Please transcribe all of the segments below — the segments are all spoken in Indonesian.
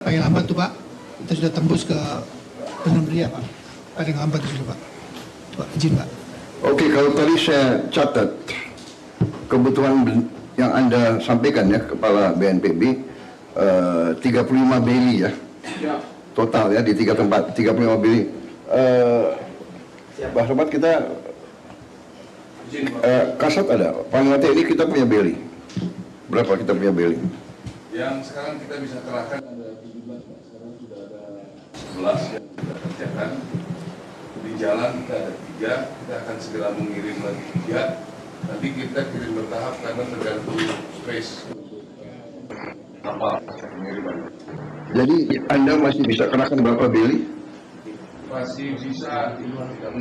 Paling lambat tuh Pak, kita sudah tembus ke penyembelian Pak. Paling lambat itu Pak. Pak, izin Pak. Oke, kalau tadi saya catat kebutuhan yang Anda sampaikan ya, Kepala BNPB, 35 beli ya, total ya di 3 tempat, 35 beli. Pak Sobat, kita kasat ada, Panglima TNI kita punya beli. Berapa kita punya beli? Yang sekarang kita bisa kerahkan ada 17, Pak. Sekarang sudah ada 11 yang kita kerjakan. Di jalan kita ada 3, kita akan segera mengirim lagi 3. Nanti kita kirim bertahap karena tergantung space kapal pengiriman. Jadi Anda masih bisa kerahkan berapa beli? Masih bisa 6,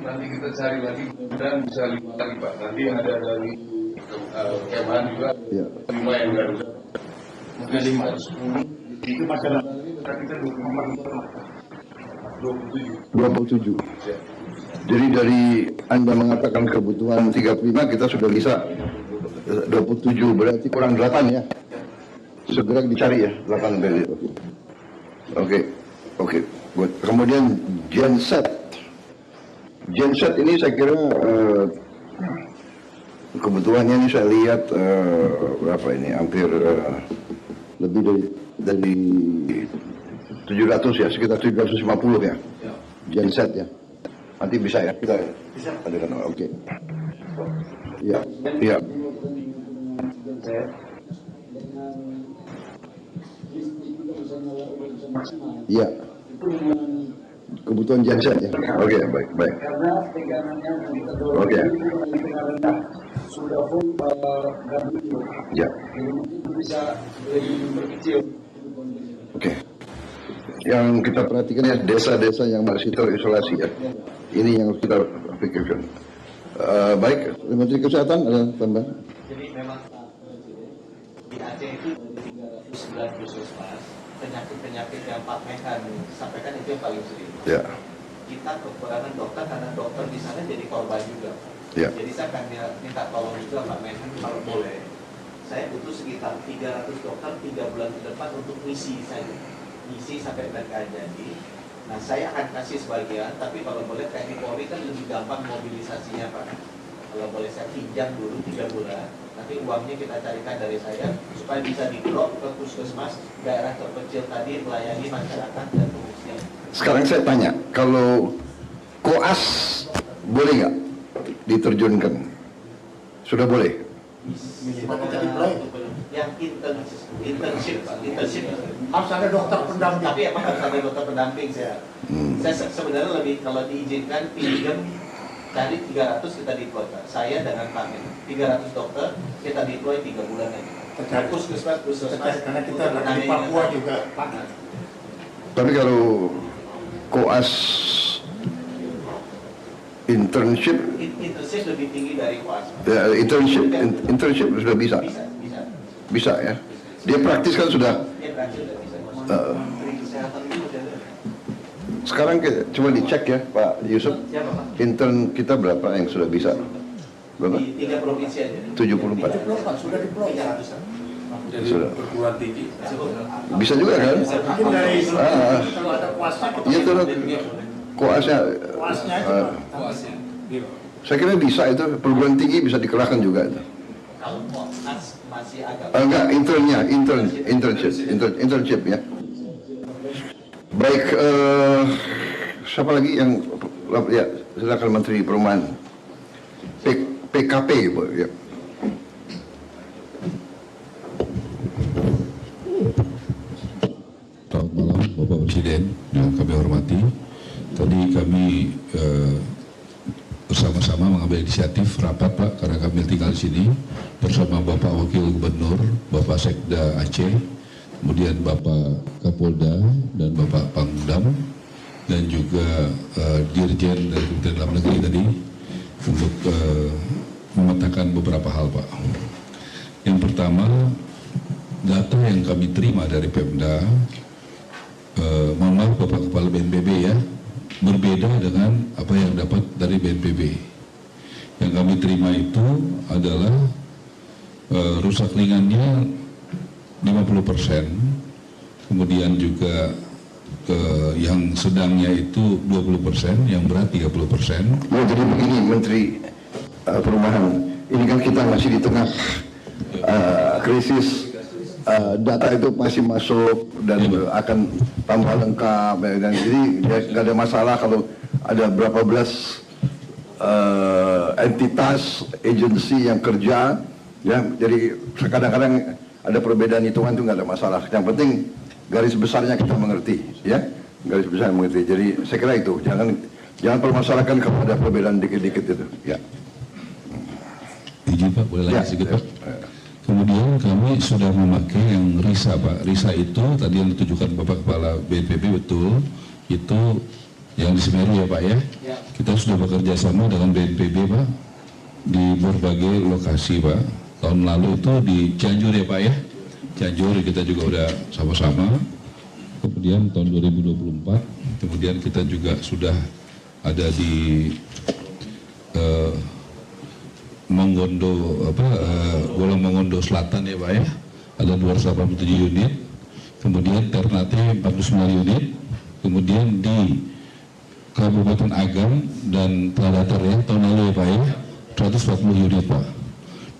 nanti kita cari lagi dan bisa 5 lagi Pak. Nanti ada dari Kemhan juga, Ya. 5 yang Garuda. Mungkin 5 atau 10. Itu masalah kita 27. Jadi dari Anda mengatakan kebutuhan 35, kita sudah bisa 27, berarti kurang 8 ya. Segera dicari ya, 8 beli. Oke. Good. Kemudian genset. Genset ini saya kira kebutuhannya ini saya lihat berapa ini, hampir lebih dari 700 ya, sekitar 750 ya. Genset ya. Nanti bisa ya kita adakan. Oke. Ya. Iya. Kebutuhan genset ya. Oke, baik. Karena pegangannya Oke. sudah full gabut. Ya. Jadi mungkin bisa lebih berkecil. Oke. Yang kita perhatikan ya desa-desa yang masih terisolasi ya. Ini yang kita pikirkan. Baik, Menteri Kesehatan ada tambahan? Jadi memang Pak Presiden, di Aceh itu ada 309 puskesmas, penyakit-penyakit yang Pak Menhan sampaikan itu yang paling sering. Ya. Kita kekurangan dokter karena dokter di sana jadi korban juga. Ya. Jadi saya akan minta tolong juga Pak Menhan kalau boleh. Saya butuh sekitar 300 dokter 3 bulan ke depan untuk misi saja. Misi sampai mereka jadi. Nah, saya akan kasih sebagian, tapi kalau boleh TNI Polri kan lebih gampang mobilisasinya Pak. Kalau boleh saya pinjam dulu 3 bulan, nanti uangnya kita carikan dari saya supaya bisa di-drop ke puskesmas daerah terpencil tadi melayani masyarakat dan pengungsian. Sekarang saya tanya, kalau koas boleh nggak diterjunkan? Sudah boleh? Yang internship Pak, internship Harus ada dokter pendamping. tapi emang harus ada dokter pendamping saya. Saya sebenarnya lebih kalau diizinkan pinjam dari 300 kita deploy Pak. Saya dengan Pak Men 300 dokter kita deploy 3 bulan lagi. Puskesmas Karena kita di Papua juga Pak. Tapi kalau koas internship lebih tinggi dari koas. ya, internship sudah bisa ya. Dia praktis kan sudah. Dia praktis sudah bisa. Menteri Kesehatan itu udah ada. Sekarang coba dicek ya Pak Yusuf, Siapa Pak? intern kita berapa yang sudah bisa? Berapa? Di 3 provinsi aja. 74. Sudah diplomat. 300-an. Jadi Sudah. perguruan tinggi. Bisa juga kan? Mungkin dari kalau ada kuasnya kita Iya tuh koasnya. kuasnya aja Pak. Saya kira bisa itu, perguruan tinggi bisa dikerahkan juga itu. Kalau koas masih agak Enggak, internship ya. Baik, siapa lagi yang ya silakan Menteri Perumahan. PKP Bu, ya. Selamat malam Bapak Presiden yang kami hormati. Tadi kami bersama-sama mengambil inisiatif rapat Pak, karena kami tinggal di sini bersama Bapak Wakil Gubernur, Bapak Sekda Aceh, kemudian Bapak Kapolda dan Bapak Pangdam, dan juga Dirjen dari Kementerian Dalam Negeri tadi untuk memetakan beberapa hal Pak. Yang pertama, data yang kami terima dari Pemda, mohon maaf Bapak Kepala BNPB ya, berbeda dengan apa yang dapat dari BNPB. Yang kami terima itu adalah rusak ringannya 50%, kemudian juga yang sedangnya itu 20%, yang berat 30%. Ya, jadi begini Menteri Perumahan, ini kan kita masih di tengah krisis, data itu masih masuk dan akan tambah lengkap, dan jadi nggak ada masalah kalau ada berapa belas entitas, agensi yang kerja, ya. Jadi kadang-kadang ada perbedaan hitungan itu nggak ada masalah. Yang penting garis besarnya kita mengerti, ya. Garis besar mengerti. Jadi saya kira itu jangan permasalahkan kalau ada perbedaan dikit-dikit itu, ya. Izin Pak, boleh lagi sedikit Pak? Kemudian kami sudah memakai yang RISA Pak. RISA itu tadi yang ditujukan Bapak Kepala BNPB, betul. Itu yang di Semeru ya Pak ya. Kita sudah bekerja sama dengan BNPB Pak di berbagai lokasi Pak. Tahun lalu itu di Cianjur ya Pak ya. Cianjur kita juga udah sama-sama. Kemudian tahun 2024, kemudian kita juga sudah ada di Golong Mongondo Selatan ya Pak ya, ada 287 unit, kemudian Ternate 49 unit, kemudian di Kabupaten Agam dan Tradatar ya tahun lalu ya Pak ya, 140 unit Pak.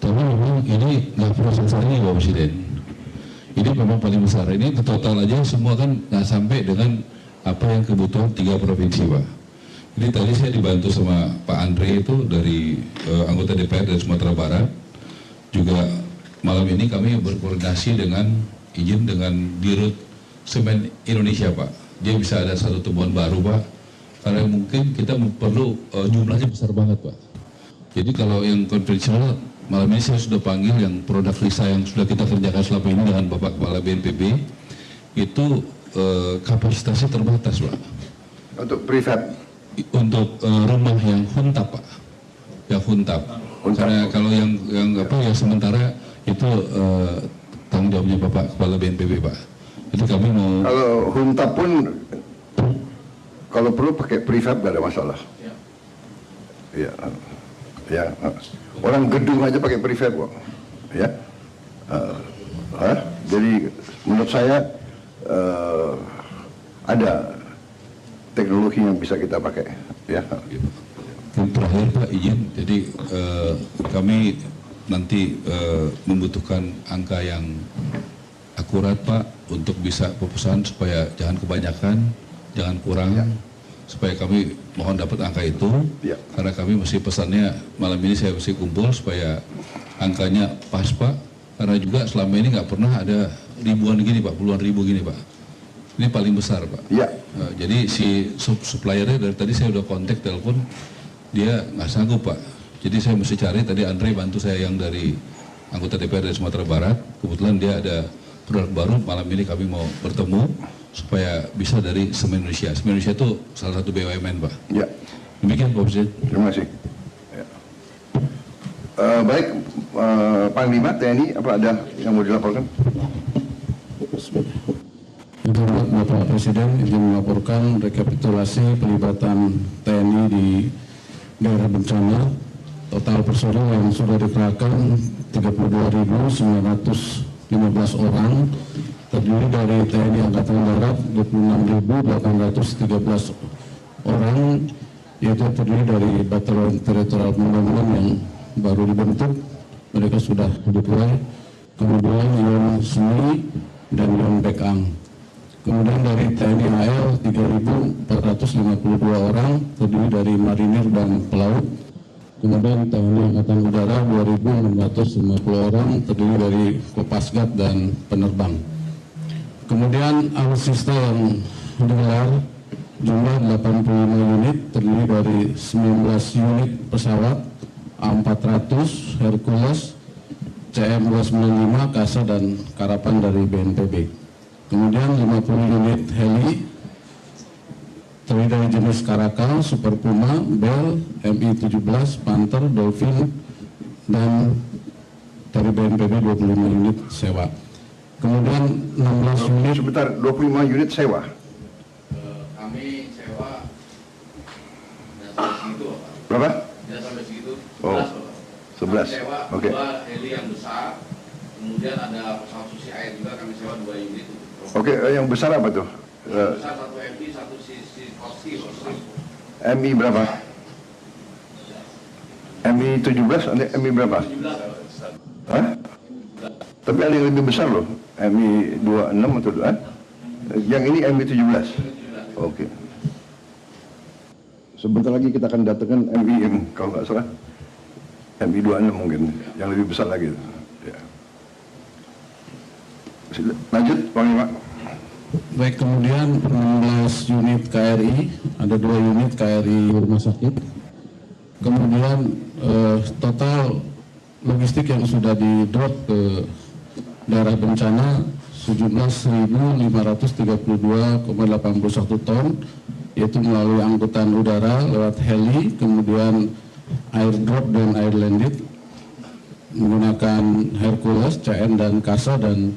Tapi memang ini nggak perlu selesai ini Pak Presiden, ini memang paling besar, ini total aja semua kan nggak sampai dengan apa yang kebutuhan 3 provinsi Pak. Jadi tadi saya dibantu sama Pak Andre itu dari anggota DPR dari Sumatera Barat. Juga malam ini kami berkoordinasi dengan Dirut Semen Indonesia Pak. Dia bisa ada satu temuan baru Pak. Karena mungkin kita perlu jumlahnya besar banget Pak. Jadi kalau yang konvensional malam ini saya sudah panggil yang produk RISA yang sudah kita kerjakan selama ini dengan Bapak Kepala BNPB. Itu kapasitasnya terbatas Pak. Untuk prefab? Untuk rumah yang huntap Pak, yang huntap. Karena kalau yang sementara itu tanggung jawabnya Bapak Kepala BNPB Pak. Jadi kami mau. Kalau huntap pun, kalau perlu pakai prefab gak ada masalah. Ya, ya. Orang gedung aja pakai prefab kok. Ya. Jadi menurut saya ada teknologi yang bisa kita pakai, ya. Yang terakhir Pak izin, jadi kami nanti membutuhkan angka yang akurat Pak untuk bisa pemesanan supaya jangan kebanyakan, jangan kurang, supaya kami mohon dapat angka itu, karena kami mesti pesannya malam ini saya mesti kumpul supaya angkanya pas Pak, karena juga selama ini nggak pernah ada ribuan gini Pak, puluhan ribu gini Pak. Ini paling besar Pak. Iya. Jadi si suppliernya dari tadi saya udah kontak telepon, dia nggak sanggup Pak. Jadi saya mesti cari, tadi Andre bantu saya yang dari anggota DPR dari Sumatera Barat. Kebetulan dia ada produk baru, malam ini kami mau bertemu supaya bisa dari Semen Indonesia. Semen Indonesia itu salah satu BUMN Pak. Iya. Demikian Pak Presiden. Terima kasih. Ya. Baik, Panglima TNI, apa ada yang mau dilaporkan? Bapak Presiden izin melaporkan rekapitulasi pelibatan TNI di daerah bencana. Total personil yang sudah dikerahkan 32.915 orang, terdiri dari TNI Angkatan Darat 26.813 orang, yaitu terdiri dari Batalion Teritorial Pembangunan yang baru dibentuk, mereka sudah deploy, kemudian Yon Semi dan Yon Bekang. Kemudian dari TNI AL 3.452 orang, terdiri dari marinir dan pelaut. Kemudian TNI Angkatan Udara 2.650 orang, terdiri dari Kopasgat dan penerbang. Kemudian alutsista yang digelar jumlah 85 unit, terdiri dari 19 unit pesawat A400, Hercules, CM295, Kasa dan Karapan dari BNPB. Kemudian 50 unit heli terdiri dari jenis Karakal, Super Puma, Bell, Mi-17, Panther, Dolphin, dan dari BNPB 25 unit sewa. Kemudian 16 unit. Sebentar, 25 unit sewa. Kami sewa dan sampai segitu Pak. Berapa? Dan sampai segitu 11 Oh, Pak. 11. Sewa Oke. 2 heli yang besar, kemudian ada pesawat susi air juga kami sewa 2 unit untuk Oke, yang besar apa tuh? Besar 1 MI, 1 sisi kosti. MI berapa? MI 17, MI berapa? 17. Hah? Tapi ada yang lebih besar loh, MI 26 atau 2? Yang ini MI 17. Oke. Sebentar lagi kita akan datangkan MI yang kalau nggak salah MI 26 mungkin, yang lebih besar lagi. Ya. Lanjut, Pak. Baik, kemudian 16 unit KRI, ada 2 unit KRI rumah sakit. Kemudian total logistik yang sudah di-drop ke daerah bencana sejumlah 1.532,81 ton, yaitu melalui angkutan udara lewat heli, kemudian airdrop dan airlanded menggunakan Hercules, CN dan Kasa, dan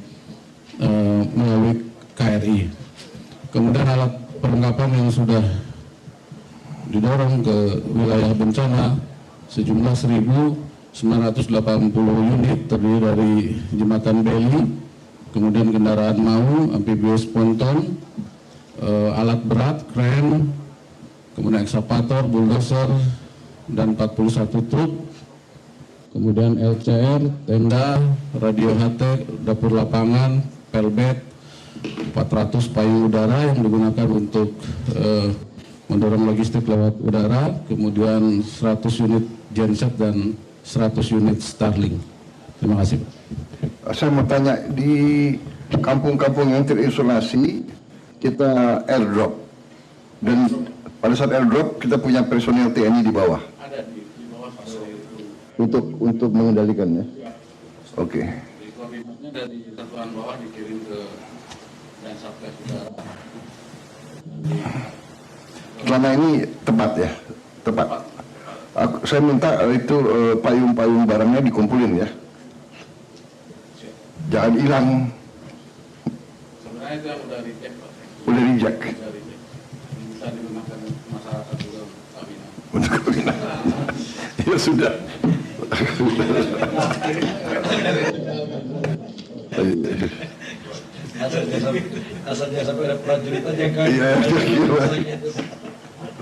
melalui KRI. Kemudian alat perlengkapan yang sudah didorong ke wilayah bencana sejumlah 1.980 unit, terdiri dari jembatan beli, kemudian kendaraan maung, amphibious ponton, alat berat, kren, kemudian ekskavator, bulldozer, dan 41 truk, kemudian LCR, tenda, radio HT, dapur lapangan, pelbet, 400 payung udara yang digunakan untuk mendorong logistik lewat udara, kemudian 100 unit genset dan 100 unit Starlink. Terima kasih. Saya mau tanya, di kampung-kampung yang terisolasi kita airdrop, dan pada saat airdrop kita punya personil TNI di bawah. Ada di bawah fasilitas Untuk mengendalikannya. Oke. di koordinatnya dari satuan bawah dikirim ke dan satgas udara. Selama ini tepat ya, tepat. Saya minta itu payung-payung barangnya dikumpulin ya, jangan hilang. Sebenarnya itu yang udah dicek, Pak. Udah reject. Udah dicek. Bisa digunakan masyarakat juga untuk kabinet. Untuk kabinet. Ya sudah. Asalnya sampai ada prajurit aja kan. Iya,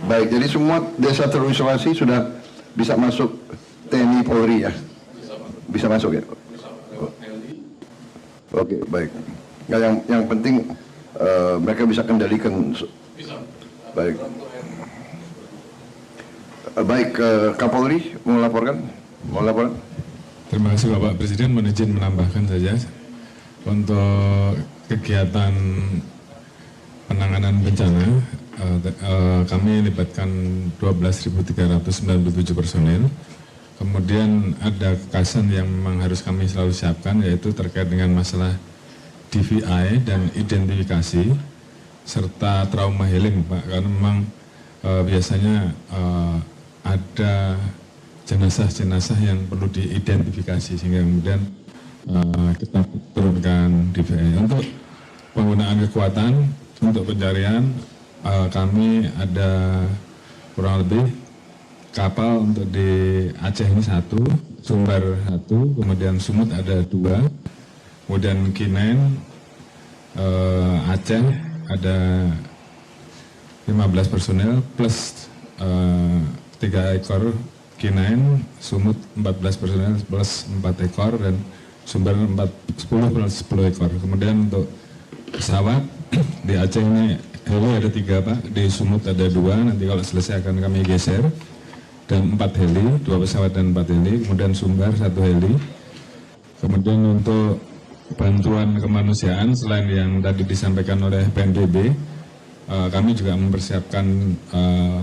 baik, jadi semua desa terisolasi sudah bisa masuk TNI Polri ya? Bisa masuk ya? Oke, baik. Nah, yang penting mereka bisa kendalikan. Baik. Baik, Kapolri mau laporkan? Terima kasih Bapak Presiden, mohon izin menambahkan saja untuk kegiatan penanganan bencana. Kami libatkan 12.397 personel. Kemudian ada kekasan yang memang harus kami selalu siapkan, yaitu terkait dengan masalah DVI dan identifikasi serta trauma healing, Pak. Karena memang biasanya ada jenazah-jenazah yang perlu diidentifikasi, sehingga kemudian kita turunkan DVI. Untuk penggunaan kekuatan untuk pencarian, kami ada kurang lebih kapal untuk di Aceh ini 1, Sumbar 1, kemudian Sumut ada 2, kemudian K9 Aceh ada 15 personel plus 3 ekor K9, Sumut 14 personel plus 4 ekor, dan Sumber 10 plus 10 ekor. Kemudian untuk pesawat di Aceh ini heli ada 3 Pak, di Sumut ada 2, nanti kalau selesai akan kami geser, dan 4 heli, 2 pesawat dan 4 heli, kemudian Sumbar 1 heli. Kemudian untuk bantuan kemanusiaan selain yang tadi disampaikan oleh BNPB, kami juga mempersiapkan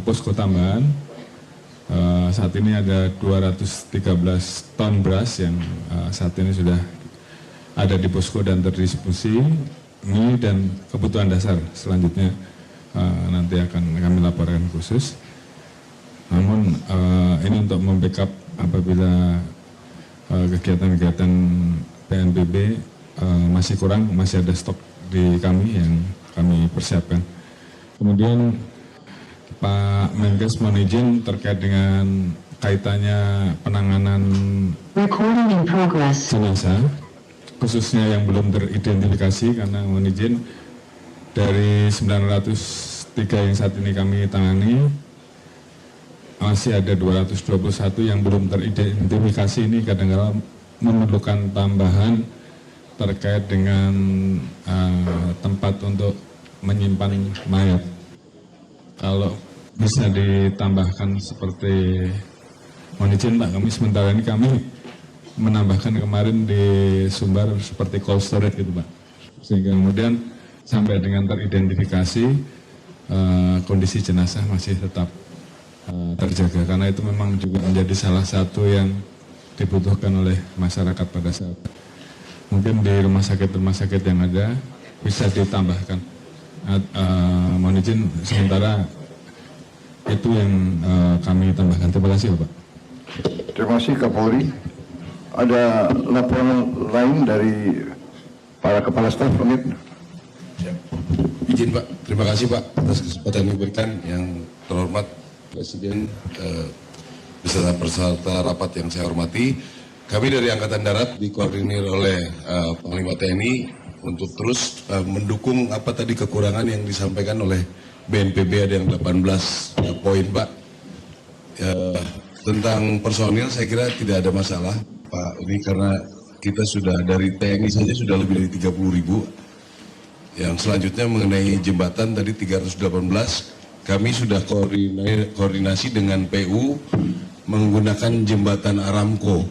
posko tambahan. Saat ini ada 213 ton beras yang saat ini sudah ada di posko dan terdistribusi. Ini dan kebutuhan dasar selanjutnya nanti akan kami laporkan khusus. Namun ini untuk membackup apabila kegiatan-kegiatan PNBB masih kurang, masih ada stok di kami yang kami persiapkan. Kemudian Pak Menkes mohon izin terkait dengan kaitannya penanganan jenazah, khususnya yang belum teridentifikasi, karena mohon izin dari 903 yang saat ini kami tangani, masih ada 221 yang belum teridentifikasi. Ini kadang-kadang memerlukan tambahan terkait dengan tempat untuk menyimpan mayat. Kalau bisa ditambahkan seperti, mohon izin Pak, kami sementara ini kami menambahkan kemarin di Sumbar seperti cold storage gitu Pak, sehingga kemudian sampai dengan teridentifikasi kondisi jenazah masih tetap terjaga, karena itu memang juga menjadi salah satu yang dibutuhkan oleh masyarakat pada saat mungkin di rumah sakit yang ada bisa ditambahkan. Mohon izin sementara itu yang kami tambahkan. Terima kasih Bapak. Terima kasih Kapolri. Ada laporan lain dari para kepala staf mungkin? Izin Pak, terima kasih Pak atas kesempatan yang diberikan. Yang terhormat Presiden beserta peserta rapat yang saya hormati, kami dari Angkatan Darat dikoordinir oleh Panglima TNI untuk terus mendukung apa tadi kekurangan yang disampaikan oleh BNPB, ada yang 18 poin Pak. Tentang personil saya kira tidak ada masalah Pak, ini karena kita sudah dari TNI saja sudah lebih dari 30.000. Yang selanjutnya mengenai jembatan tadi 318, kami sudah koordinasi dengan PU menggunakan jembatan Aramco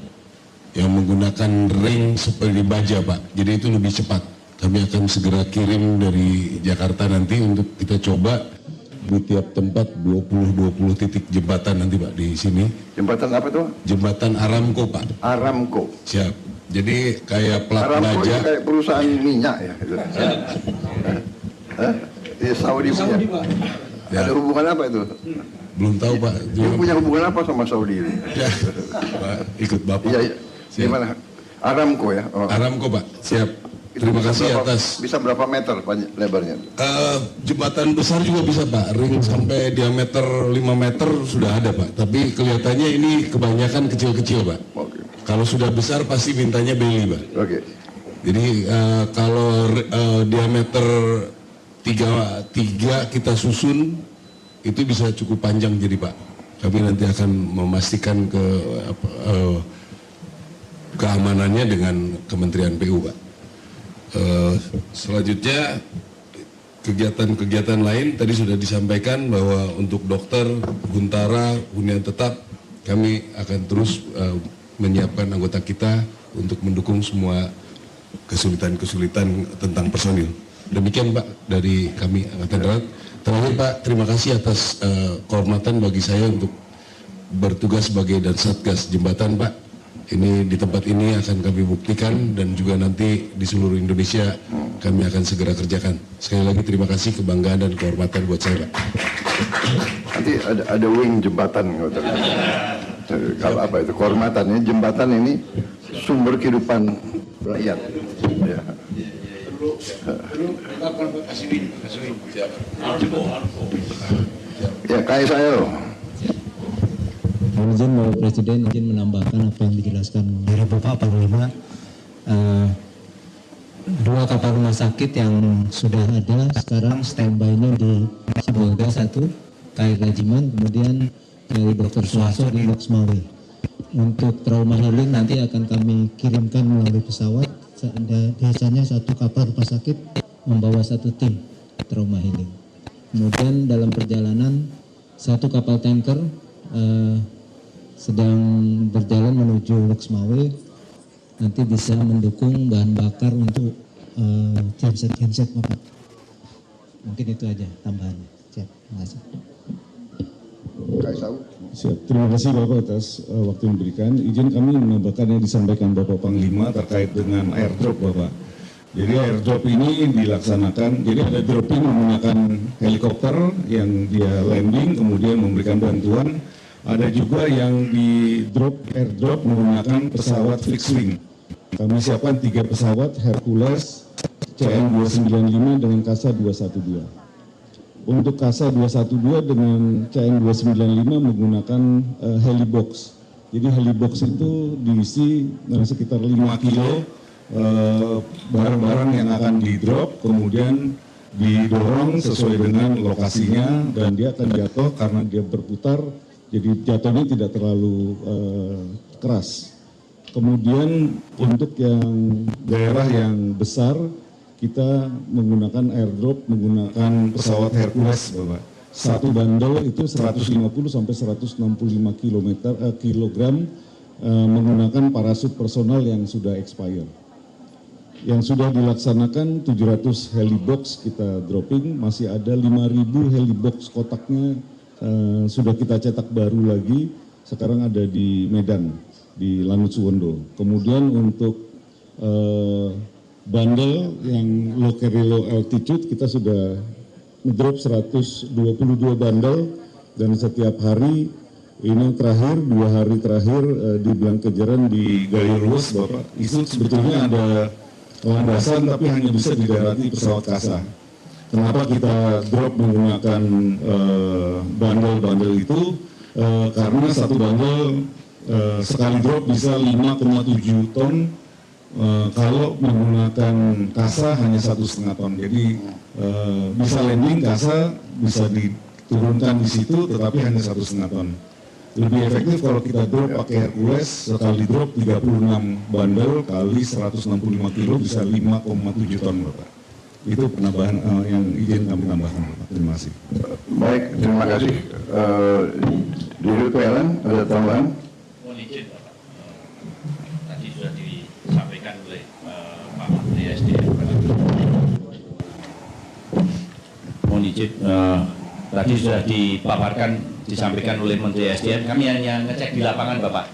yang menggunakan ring seperti baja Pak, jadi itu lebih cepat. Kami akan segera kirim dari Jakarta nanti untuk kita coba di tiap tempat 20 titik jembatan nanti Pak di sini. Jembatan apa itu? Jembatan Aramco Pak. Aramco. Siap. Jadi kayak plat Aramco baja. Kayak perusahaan minyak ya. Di Saudi punya. Ya. Ada hubungan apa itu? Belum tahu Pak. Dia punya hubungan apa sama Saudi ini? Ya, Pak, ikut Bapak. Iya. Gimana? Aramco ya? Oh. Aramco Pak. Siap. Terima kasih atas. Bisa berapa meter lebarnya? Jembatan besar juga bisa Pak, ring sampai diameter 5 meter sudah ada Pak. Tapi kelihatannya ini kebanyakan kecil-kecil Pak. Okay. Kalau sudah besar pasti mintanya beli Pak. Oke. Jadi kalau diameter 3 kita susun itu bisa cukup panjang jadi Pak. Kami nanti akan memastikan keamanannya dengan Kementerian PU Pak. Selanjutnya kegiatan-kegiatan lain tadi sudah disampaikan bahwa untuk dokter, Guntara, hunian tetap kami akan terus menyiapkan anggota kita untuk mendukung semua kesulitan-kesulitan tentang personil. Demikian Pak dari kami Angkatan Darat. Terakhir Pak, terima kasih atas kehormatan bagi saya untuk bertugas sebagai dan Satgas Jembatan Pak. Ini di tempat ini akan kami buktikan dan juga nanti di seluruh Indonesia kami akan segera kerjakan. Sekali lagi terima kasih, kebanggaan dan kehormatan buat saya Pak. Nanti ada wing jembatan. Kalau apa itu kehormatan ini, jembatan ini sumber kehidupan rakyat. Ya. Ya kayak saya loh. Mohon izin Bapak Presiden izin menambahkan apa yang dijelaskan dari Bapak Panglima. 2 kapal rumah sakit yang sudah ada sekarang standby-nya di Sibolga 1, KRI Rajiman, kemudian dari Dr. Suharto di Loksmawe. Untuk trauma healing nanti akan kami kirimkan melalui pesawat. Biasanya 1 kapal rumah sakit membawa 1 tim trauma healing. Kemudian dalam perjalanan 1 kapal tanker sedang berjalan menuju Loksmawe, nanti bisa mendukung bahan bakar untuk genset Bapak. Mungkin itu aja tambahannya. Siap, terima kasih. Siap, terima kasih Bapak atas waktu yang diberikan. Izin kami menambahkan yang disampaikan Bapak Panglima terkait dengan airdrop Bapak. Jadi airdrop ini dilaksanakan, jadi ada dropping menggunakan helikopter yang dia landing kemudian memberikan bantuan. Ada juga yang di airdrop menggunakan pesawat fixed wing. Kami siapkan 3 pesawat Hercules CN-295 dengan Kasa 212. Untuk Kasa 212 dengan CN-295 menggunakan helibox. Jadi helibox itu diisi sekitar 5 kilo barang-barang yang akan di drop, kemudian didorong sesuai dengan lokasinya dan dia akan jatuh karena dia berputar, jadi jatuhnya tidak terlalu keras. Kemudian untuk yang daerah yang besar, kita menggunakan airdrop, menggunakan pesawat Hercules, Bapak. Satu bandel itu 150 sampai 165 kilogram menggunakan parasut personal yang sudah expire. Yang sudah dilaksanakan 700 helibox kita dropping, masih ada 5.000 helibox kotaknya sudah kita cetak baru lagi, sekarang ada di Medan, di Lanut Suwondo. Kemudian untuk bandel yang low carry low altitude kita sudah ngedrop 122 bandel, dan setiap hari ini terakhir 2 hari terakhir di Blangkejeran di Gali Luas, Bapak, itu sebetulnya ada landasan tapi hanya bisa didarati pesawat kasa. Kenapa kita drop menggunakan bandel-bandel itu? Karena satu bandel sekali drop bisa 5,7 ton. Kalau menggunakan kasa hanya 1,5 ton, jadi bisa landing kasa, bisa diturunkan di situ, tetapi hanya 1,5 ton. Lebih efektif kalau kita drop pakai Hercules, sekali drop 36 bandel kali 165 kilo bisa 5,7 ton, Bapak. Itu penambahan yang izin kami tambahkan, Bapak. Terima kasih. Baik, terima kasih. Di PLN ada tambahan? Mohon izin, Bapak. Tadi sudah disampaikan oleh Pak Menteri SDM. Mohon izin, tadi sudah disampaikan oleh Menteri SDM. Kami hanya ngecek di lapangan, Bapak,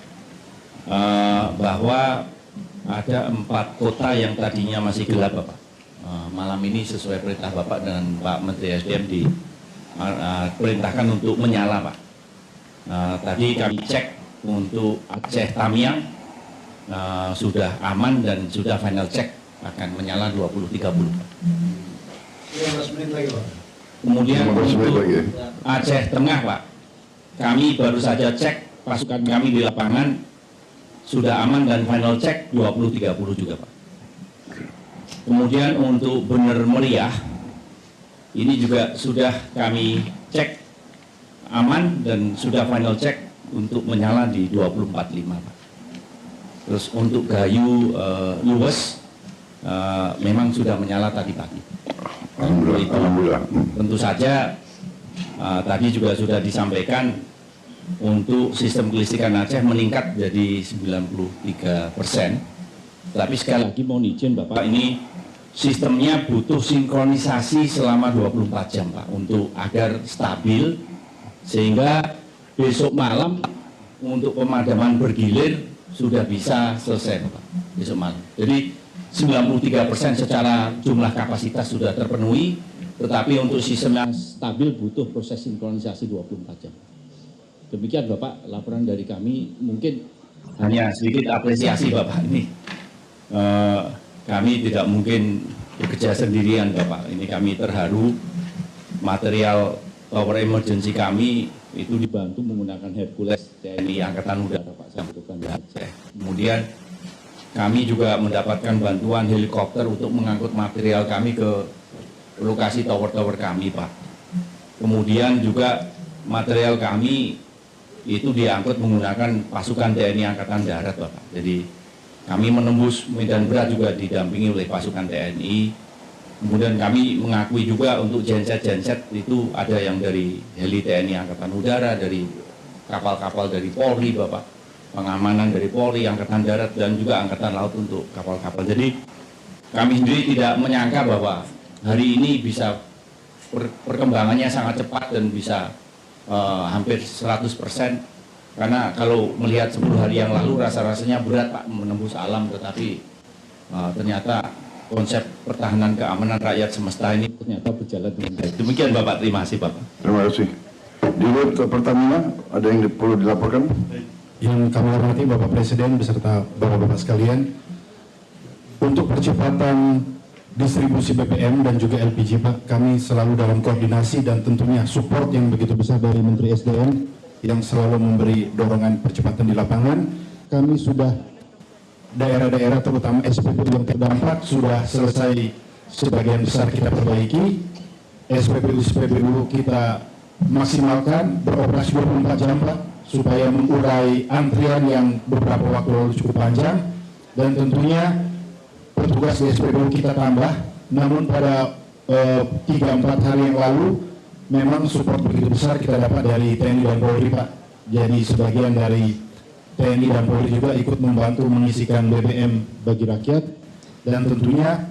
bahwa ada 4 kota yang tadinya masih gelap, Bapak. Malam ini sesuai perintah Bapak dan Pak Menteri SDM diperintahkan untuk menyala, Pak. Tadi kami cek untuk Aceh Tamiang sudah aman dan sudah final check akan menyala 20.30. 15 menit lagi, Pak. Kemudian untuk Aceh Tengah, Pak, kami baru saja cek pasukan kami di lapangan sudah aman dan final check 20.30 juga, Pak. Kemudian untuk Bener Meriah ini juga sudah kami cek aman dan sudah final check untuk menyala di 24.5, Pak. Terus untuk Gayu Luwes memang sudah menyala tadi pagi. Alhamdulillah. Tentu saja tadi juga sudah disampaikan untuk sistem kelistrikan Aceh meningkat jadi 93%. Tapi sekali lagi mohon izin Bapak, ini sistemnya butuh sinkronisasi selama 24 jam, Pak, untuk agar stabil sehingga besok malam untuk pemadaman bergilir sudah bisa selesai, Pak, besok malam. Jadi 93% secara jumlah kapasitas sudah terpenuhi, tetapi untuk sistem yang stabil butuh proses sinkronisasi 24 jam. Demikian Bapak laporan dari kami. Mungkin hanya sedikit apresiasi Bapak ini. Kami tidak mungkin bekerja sendirian, Bapak. Ini kami terharu. Material tower emergency kami itu dibantu menggunakan Hercules TNI Angkatan Udara, Pak, sambutan di Aceh. Kemudian kami juga mendapatkan bantuan helikopter untuk mengangkut material kami ke lokasi tower-tower kami, Pak. Kemudian juga material kami itu diangkut menggunakan pasukan TNI Angkatan Darat, Bapak. Jadi kami menembus medan berat juga didampingi oleh pasukan TNI. Kemudian kami mengakui juga untuk genset-genset itu ada yang dari heli TNI Angkatan Udara, dari kapal-kapal dari Polri, Bapak, pengamanan dari Polri, Angkatan Darat, dan juga Angkatan Laut untuk kapal-kapal. Jadi kami sendiri tidak menyangka bahwa hari ini bisa perkembangannya sangat cepat dan bisa hampir 100%. Karena kalau melihat 10 hari yang lalu rasa-rasanya berat, Pak, menembus alam, tetapi ternyata konsep pertahanan keamanan rakyat semesta ini ternyata berjalan dengan baik. Demikian Bapak, terima kasih Bapak. Terima kasih. Di Rut Pertamina ada yang perlu dilaporkan? Yang kami hormati Bapak Presiden beserta Bapak-Bapak sekalian, untuk percepatan distribusi BBM dan juga LPG, Pak, kami selalu dalam koordinasi dan tentunya support yang begitu besar dari Menteri SDM yang selalu memberi dorongan percepatan di lapangan. Kami sudah daerah-daerah terutama SPBU yang terdampak sudah selesai sebagian besar kita perbaiki. SPBU kita maksimalkan beroperasi 24 jam Pak, supaya mengurai antrian yang beberapa waktu lalu cukup panjang, dan tentunya petugas di SPBU kita tambah. Namun pada 3-4 hari yang lalu memang support begitu besar kita dapat dari TNI dan Polri Pak. Jadi sebagian dari TNI dan Polri juga ikut membantu mengisikan BBM bagi rakyat, dan tentunya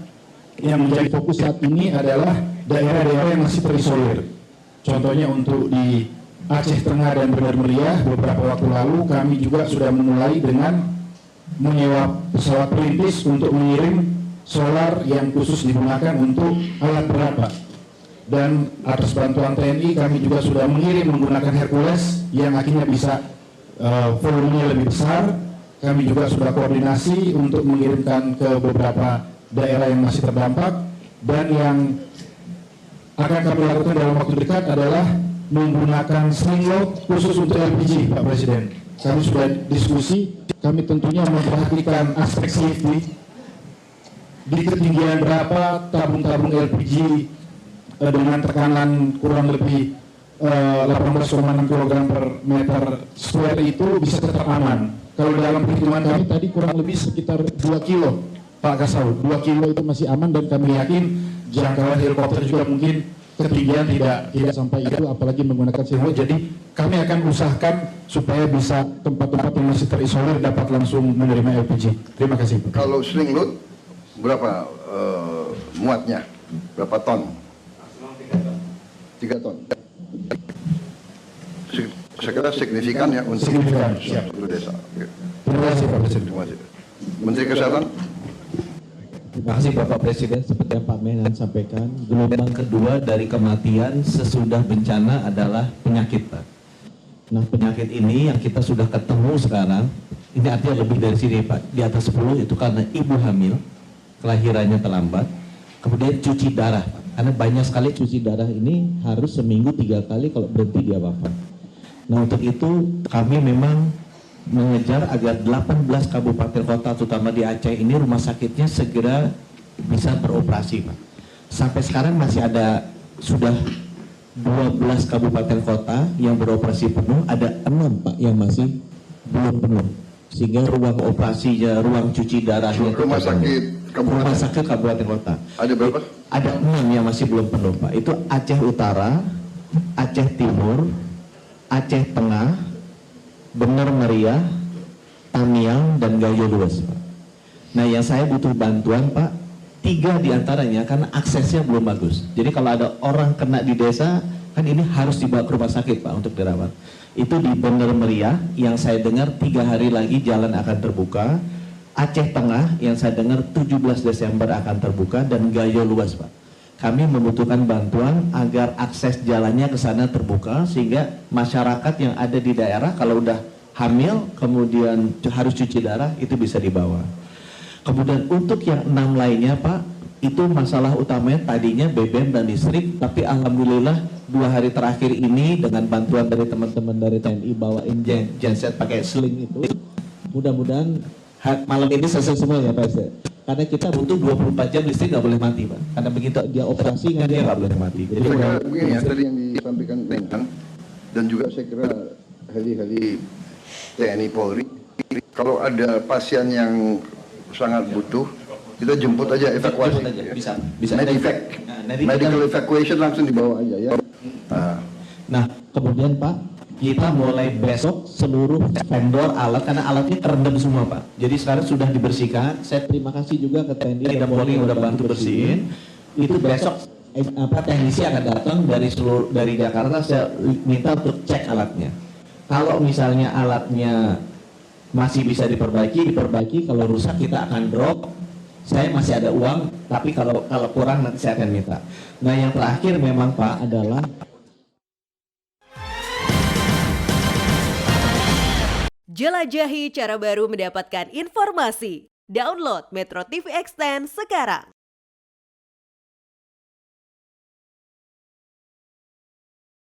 yang menjadi fokus saat ini adalah daerah-daerah yang masih terisolir. Contohnya untuk di Aceh Tengah dan Benar Meriah beberapa waktu lalu kami juga sudah memulai dengan menyewa pesawat perintis untuk mengirim solar yang khusus digunakan untuk alat berat Pak. Dan atas bantuan TNI kami juga sudah mengirim menggunakan Hercules yang akhirnya bisa volumenya lebih besar. Kami juga sudah koordinasi untuk mengirimkan ke beberapa daerah yang masih terdampak, dan yang akan kami lakukan dalam waktu dekat adalah menggunakan sling load khusus untuk LPG Pak Presiden. Kami sudah diskusi, kami tentunya memperhatikan aspek safety, di ketinggian berapa tabung-tabung LPG dengan tekanan kurang lebih 18,6 kg per meter square itu bisa tetap aman. Kalau dalam perhitungan kami tadi kurang lebih sekitar 2 kilo Pak Kasau, 2 kilo itu masih aman, dan kami yakin jangkauan helikopter juga mungkin ketinggian tidak sampai itu, apalagi menggunakan sling. Jadi kami akan usahakan supaya bisa tempat-tempat yang masih terisolir dapat langsung menerima LPG. Terima kasih. Kalau sling load berapa muatnya? Berapa ton? 3 ton. Saya kira signifikan ya untuk seluruh desa. Terima kasih Pak Presiden. Terima kasih. Menteri Kesehatan. Terima kasih Bapak Presiden. Seperti yang Pak Menan sampaikan, gelombang kedua dari kematian sesudah bencana adalah penyakit Pak. Nah, penyakit ini yang kita sudah ketemu sekarang, ini artinya lebih dari sini Pak, di atas 10 itu karena ibu hamil, kelahirannya terlambat, kemudian cuci darah Pak. Karena banyak sekali cuci darah ini harus seminggu 3 kali, kalau berhenti dia wafat. Nah, untuk itu kami memang mengejar agar 18 kabupaten kota terutama di Aceh ini rumah sakitnya segera bisa beroperasi Pak. Sampai sekarang masih ada sudah 12 kabupaten kota yang beroperasi penuh, ada 6 Pak yang masih belum penuh. Sehingga ruang operasinya, ruang cuci darahnya Rumah sakit kabupaten kota. Ada berapa? Ada 6 yang masih belum penuh Pak. Itu Aceh Utara, Aceh Timur, Aceh Tengah, Benar Meriah, Tamiang, dan Gayo Luas Pak. Nah, yang saya butuh bantuan Pak, 3 diantaranya karena aksesnya belum bagus. Jadi kalau ada orang kena di desa, kan ini harus dibawa ke rumah sakit Pak untuk dirawat. Itu di Benar Meriah, yang saya dengar 3 hari lagi jalan akan terbuka. Aceh Tengah, yang saya dengar 17 Desember akan terbuka, dan Gayo Luas Pak. Kami membutuhkan bantuan agar akses jalannya ke sana terbuka, sehingga masyarakat yang ada di daerah kalau udah hamil kemudian harus cuci darah itu bisa dibawa. Kemudian untuk yang 6 lainnya Pak, itu masalah utamanya tadinya BBM dan listrik, tapi alhamdulillah 2 hari terakhir ini dengan bantuan dari teman-teman dari TNI bawain genset pakai sling itu, mudah-mudahan malam ini selesai semua ya Pak Presiden. Karena kita butuh 24 jam listrik nggak boleh mati Pak. Karena begitu dia operasi kan dia nggak boleh mati. Jadi saya kira begini ya, tadi yang disampaikan Menhan, dan juga saya kira heli-heli TNI Polri, kalau ada pasien yang sangat butuh, kita jemput aja, evakuasi. Jemput aja, ya. bisa. Medical evacuation langsung dibawa aja ya. Nah, kemudian Pak, kita mulai besok seluruh vendor alat, karena alatnya terendam semua Pak. Jadi sekarang sudah dibersihkan. Saya terima kasih juga ke TNI dan Polri yang udah bantu bersihin. Itu besok teknisi akan datang dari Jakarta. Saya minta untuk cek alatnya. Kalau misalnya alatnya masih bisa diperbaiki. Kalau rusak kita akan drop. Saya masih ada uang, tapi kalau kurang nanti saya akan minta. Nah, yang terakhir memang Pak adalah jelajahi cara baru mendapatkan informasi. Download Metro TV Extend sekarang.